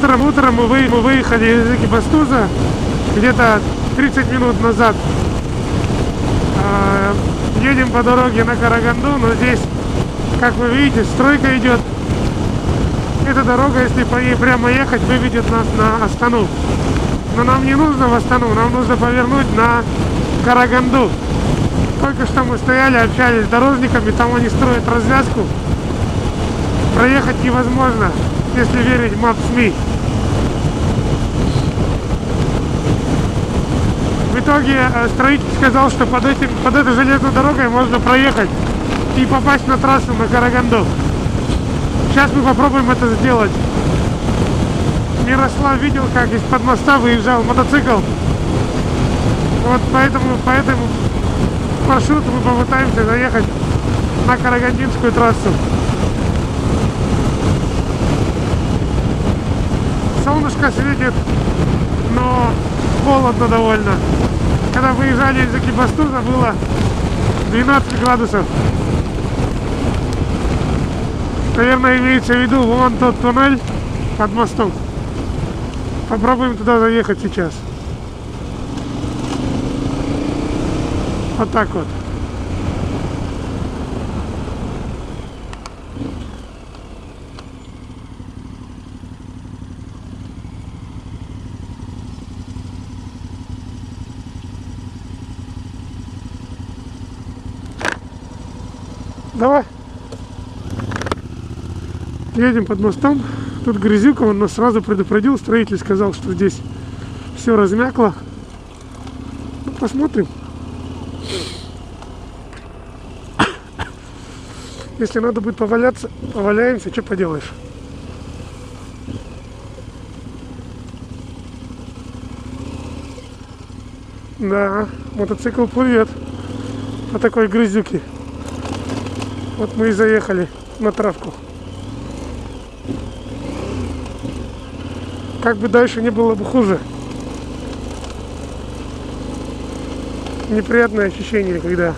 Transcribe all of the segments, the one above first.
Утром мы выехали из Экибастуза где-то 30 минут назад. Едем по дороге на Караганду, но здесь, как вы видите, стройка идет. Эта дорога, если по ней прямо ехать, выведет нас на Астану. Но нам не нужно в Астану, нам нужно повернуть на Караганду. Только что мы стояли, общались с дорожниками, там они строят развязку. Проехать невозможно, если верить Maps.me. В итоге строитель сказал, что под этой железной дорогой можно проехать и попасть на трассу на Караганду. Сейчас мы попробуем это сделать. Мирослав видел, как из-под моста выезжал мотоцикл. Вот по этому маршруту мы попытаемся заехать на Карагандинскую трассу. Солнышко светит, но холодно довольно. Когда выезжали из Экибастуза, было 12 градусов. Наверное, имеется в виду вон тот туннель под мостом. Попробуем туда заехать сейчас. Вот так вот. Давай. Едем под мостом. Тут грязюка, он нас сразу предупредил. Строитель сказал, что здесь все размякло. Ну, посмотрим. Если надо будет поваляться, поваляемся, что поделаешь. Да, мотоцикл плывет по такой грязюке. Вот мы и заехали на травку. Как бы дальше не было бы хуже. Неприятное ощущение, когда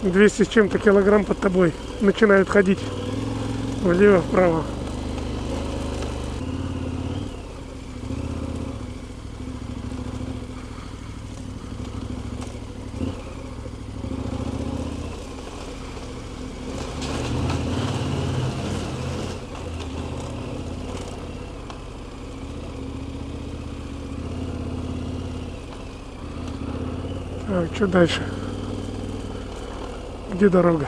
200 с чем-то килограмм под тобой начинают ходить влево-вправо. Так, что дальше? Где дорога?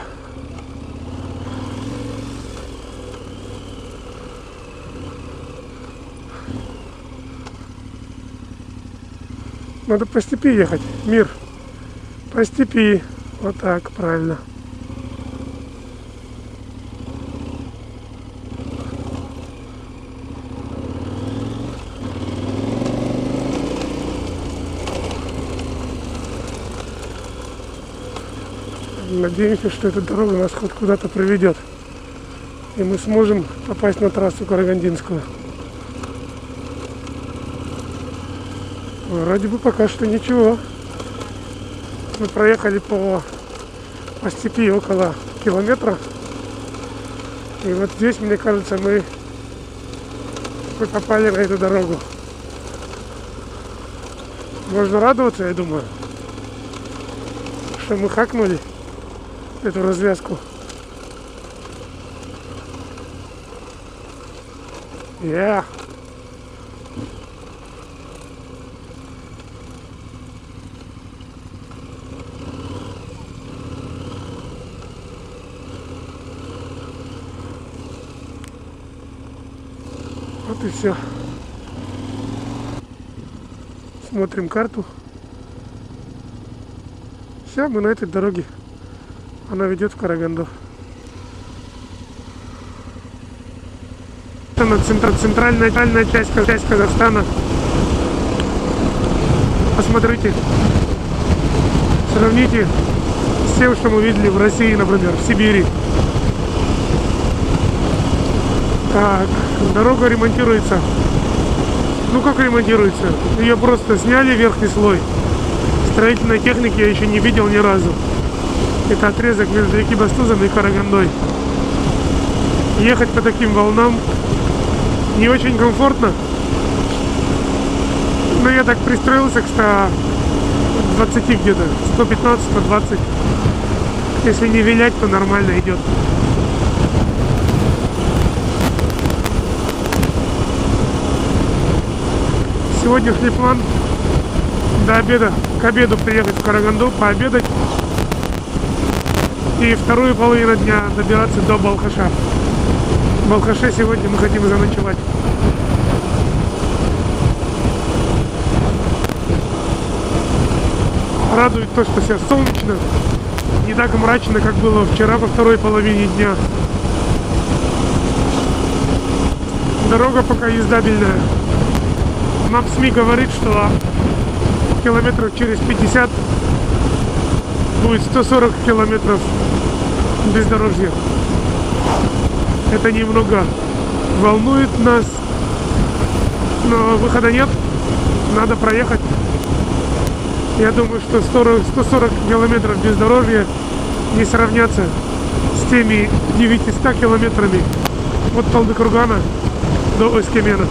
Надо по степи ехать, Мир. По степи. Вот так, правильно. Надеемся, что эта дорога нас хоть куда-то приведет. И мы сможем попасть на трассу Карагандинскую. Вроде бы пока что ничего. Мы проехали по степи около километра. И вот здесь, мне кажется, мы попали на эту дорогу. Можно радоваться, я думаю, что мы хакнули эту развязку. Yeah. Вот и все. Смотрим карту. Все, мы на этой дороге. Она ведет в Караганду. Это центральная часть Казахстана. Посмотрите. Сравните с тем, что мы видели в России, например, в Сибири. Так, дорога ремонтируется. Ну как ремонтируется? Ее просто сняли верхний слой. Строительной техники я еще не видел ни разу. Это отрезок между Экибастузом и Карагандой. Ехать по таким волнам не очень комфортно. Но я так пристроился к 120 где-то, 115-120. Если не вилять, то нормально идет. Сегодняшний план до обеда, к обеду приехать в Караганду, пообедать. И вторую половину дня добираться до Балхаша. В Балхаше сегодня мы хотим заночевать. Радует то, что сейчас солнечно, не так мрачно, как было вчера во второй половине дня. Дорога пока ездабельная. Нам СМИ говорит, что километров через 50 будет 140 километров бездорожья. Это немного волнует нас, но выхода нет, надо проехать. Я думаю, что 140 километров бездорожья не сравнятся с теми 900 километрами от Талдыкургана до Оскемена.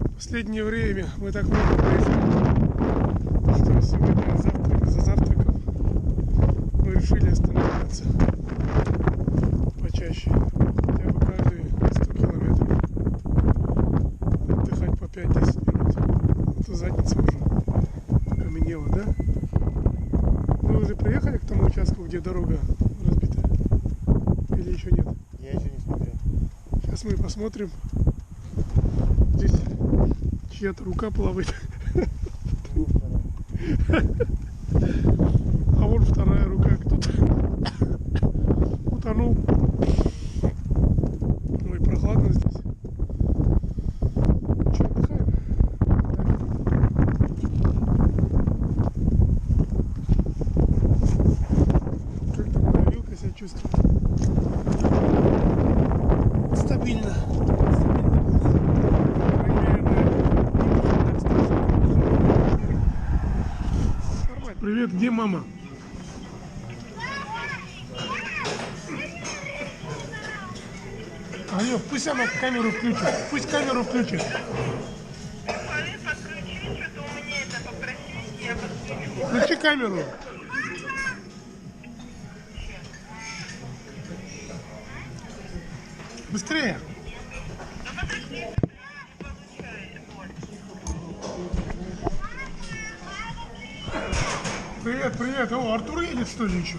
В последнее время мы так много проезжали, что сегодня за завтраком мы решили останавливаться почаще, хотя бы каждые 100 километров, отдыхать по 5-10 минут, а то задница уже окаменела, да? Мы уже приехали к тому участку, где дорога разбита, или еще нет? Я еще не смотрел. Сейчас мы посмотрим. Здесь чья-то рука плавает. А вот вторая рука. Кто-то утонул. Ой, прохладно здесь. Че, отдыхаем? Как там моя вилка себя чувствует? Стабильно. Привет, где мама? Алло, пусть она камеру включит. Пусть камеру включит. Включи камеру. Быстрее. Привет, привет. О, Артур едет, что ли, еще?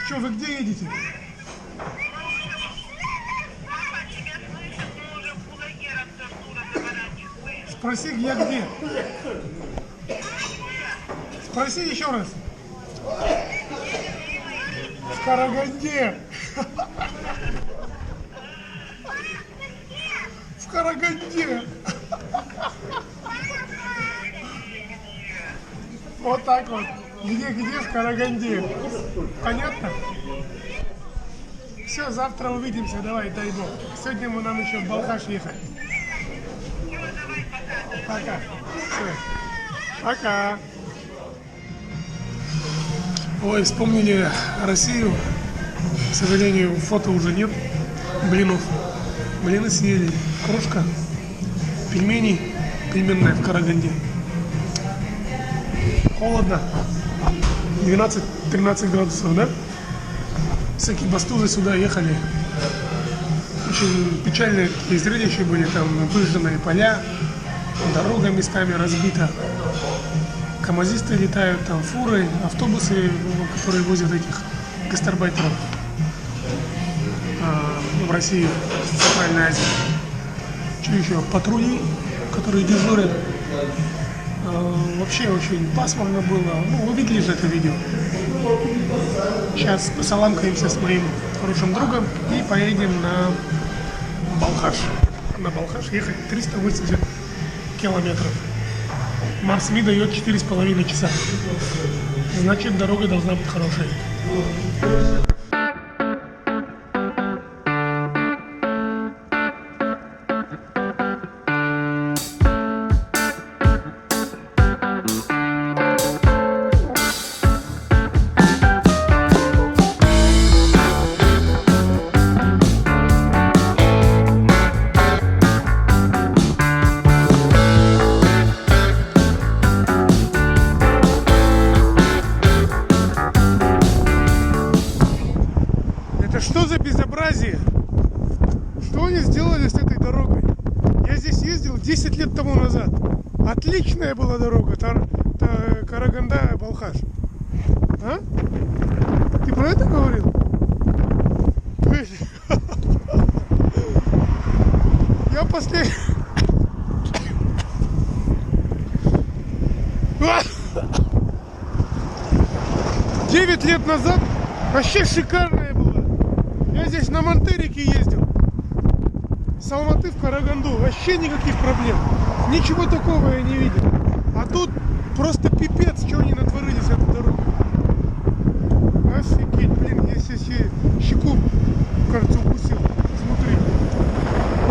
Че, вы где едете? Спроси, я где? Спроси еще раз. В Караганде. В Караганде. Вот так вот. Где в Караганде. Понятно? Все, завтра увидимся. Давай, дай бог. Сегодня нам еще в Балхаш ехать. Пока. Все. Пока. Ой, вспомнили Россию. К сожалению, фото уже нет. Блинов. Блины съели. Кружка. Пельмени. Пельменная в Караганде. Холодно. 12-13 градусов, да? Всякие бастузы сюда ехали. Очень печальные такие зрелища были. Там выжженные поля. Дорога местами разбита. Камазисты летают, там фуры, автобусы, которые возят этих гастарбайтеров в России, в Центральной Азии. Что еще? Патрули, которые дежурят. Вообще очень пасмурно было. Ну, вы видели же это видео. Сейчас посаламкаемся с моим хорошим другом и поедем на Балхаш. На Балхаш ехать 380 километров. Марс-Ми дает 4,5 часа. Значит, дорога должна быть хорошей. ездил 10 лет тому назад. Отличная была дорога. Караганда-Балхаш. А? Ты про это говорил? Я последний... 9 лет назад вообще шикарная была. Я здесь на Монтерике ездил. С Алматы в Караганду. Вообще никаких проблем. Ничего такого я не видел. А тут просто пипец, что они натворили с этой дорогой. Офигеть, блин, я себе щеку, кажется, укусил изнутри.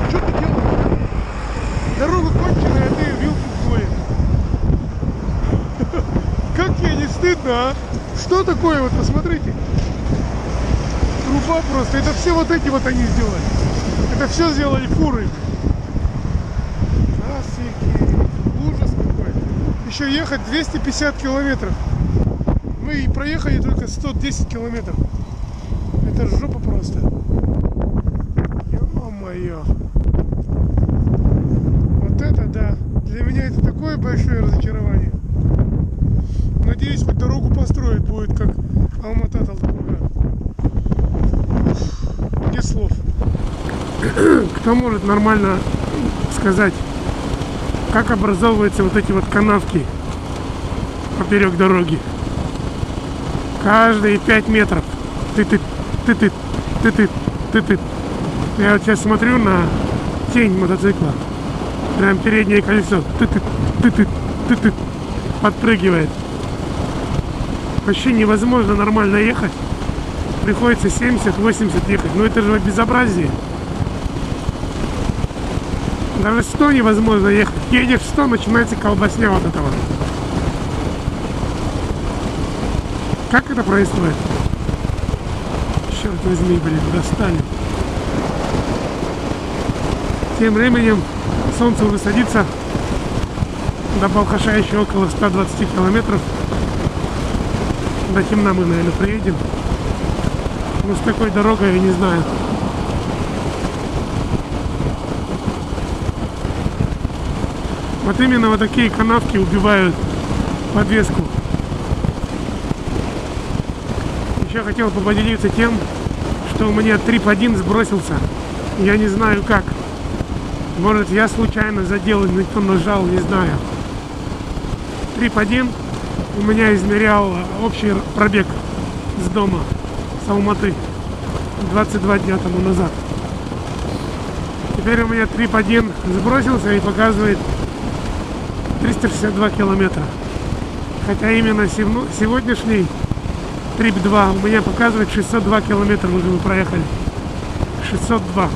Что ты делаешь? Дорога конченая, а ты вилку в двое. Как тебе не стыдно, а? Что такое? Вот посмотрите. Труба просто. Это все вот эти вот они сделали. Это все сделали фуры. Офигеть. Ужас какой. Еще ехать 250 километров. Мы и проехали только 110 километров. Это жопа просто. Ё-моё. Вот это да. Для меня это такое большое разочарование. Надеюсь, хоть дорогу построить будет, как Алмата-Талдыкурган. Нет слов. Кто может нормально сказать, как образовываются вот эти вот канавки поперек дороги? Каждые 5 метров. Ты-ты. Я вот сейчас смотрю на тень мотоцикла. Прям переднее колесо. Ты-ты. Подпрыгивает. Вообще невозможно нормально ехать. Приходится 70-80 ехать. Ну это же безобразие. Даже 100 невозможно ехать. Едешь 100, начинается колбасня вот этого. Как это происходит? Черт возьми, блин, достали. Тем временем солнце уже садится. До Балхаша еще около 120 километров. До темна мы, наверное, приедем. Но с такой дорогой я не знаю. Вот именно вот такие канавки убивают подвеску. Еще хотел бы поделиться тем, что у меня трип-1 сбросился. Я не знаю как. Может, я случайно задел, никто нажал, не знаю. Трип-1 у меня измерял общий пробег с дома, с Алматы, 22 дня тому назад. Теперь у меня трип-1 сбросился и показывает 362 километра. Хотя именно сегодняшний трип-2 у меня показывает 602 километра, уже мы проехали. 602.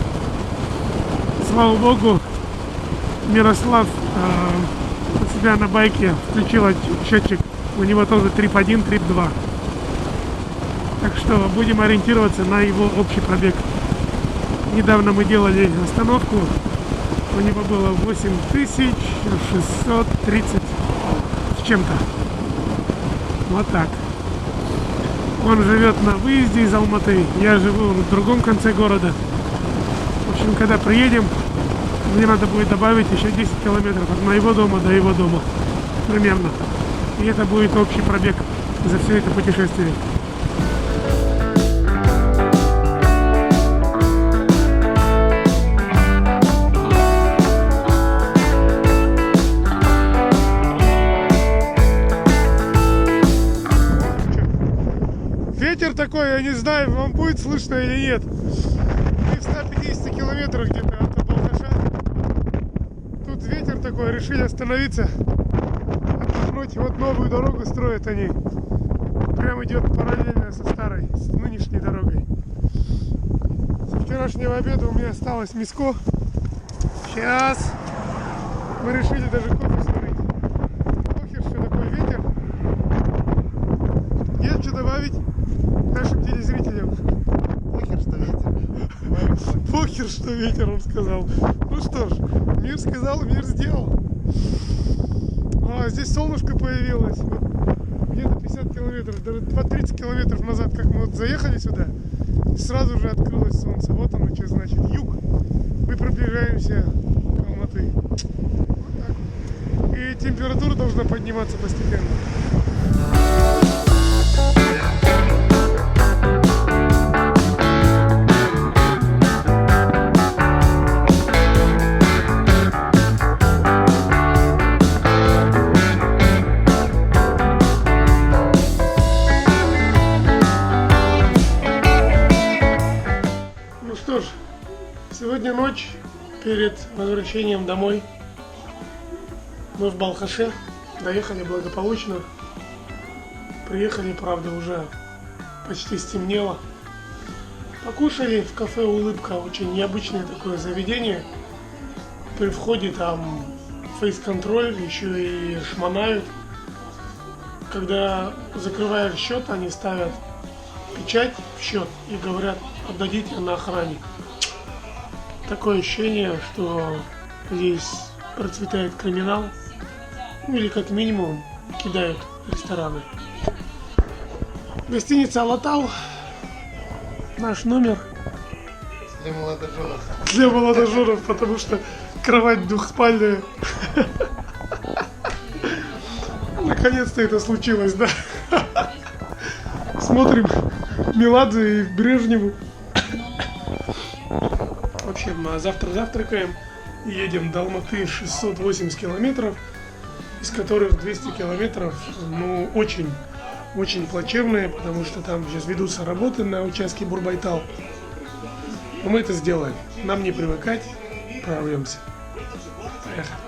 Слава богу, Мирослав у себя на байке включил счетчик. У него тоже трип-1, трип-2. Так что будем ориентироваться на его общий пробег. Недавно мы делали остановку. У него было 8630 с чем-то. Вот так. Он живет на выезде из Алматы. Я живу в другом конце города. В общем, когда приедем, мне надо будет добавить еще 10 километров от моего дома до его дома. Примерно. И это будет общий пробег за все это путешествие. Ветер такой, я не знаю, вам будет слышно или нет. Мы в 150 километрах где-то от Балхаша. Тут ветер такой, решили остановиться. Вот новую дорогу строят они. Прям идет параллельно со старой, с нынешней дорогой. Со вчерашнего обеда у меня осталось миско. Сейчас мы решили даже кофе сварить. Похер, что такой ветер. Есть что добавить нашим телезрителям? Похер, что ветер. Похер, что ветер, он сказал. Ну что ж, мир сказал, мир сделал. А, здесь солнышко появилось. Вот, где-то 50 километров, даже 30 километров назад, как мы вот заехали сюда, сразу же открылось солнце. Вот оно что значит. Юг. Мы приближаемся к Алматы. температура должна подниматься постепенно. Ну что ж, сегодня ночь перед возвращением домой. Мы в Балхаше, доехали благополучно. Приехали, правда, уже почти стемнело. Покушали в кафе «Улыбка», очень необычное такое заведение. При входе там фейс-контроль, еще и шмонают. Когда закрываешь счет, они ставят печать в счет и говорят: отдадите на охране. Такое ощущение, что здесь процветает криминал, ну или как минимум кидают рестораны. Гостиница «Алатау», наш номер Для молодоженов. для молодоженов, потому что кровать двухспальная. Наконец-то это случилось, да? Смотрим Меладзе и Брежневу. В общем, завтра завтракаем. Едем до Алматы 680 километров, из которых 200 километров, ну, очень плачевные, потому что там сейчас ведутся работы на участке Бурбайтал. Но мы это сделаем. Нам не привыкать, прорвемся. Поехали.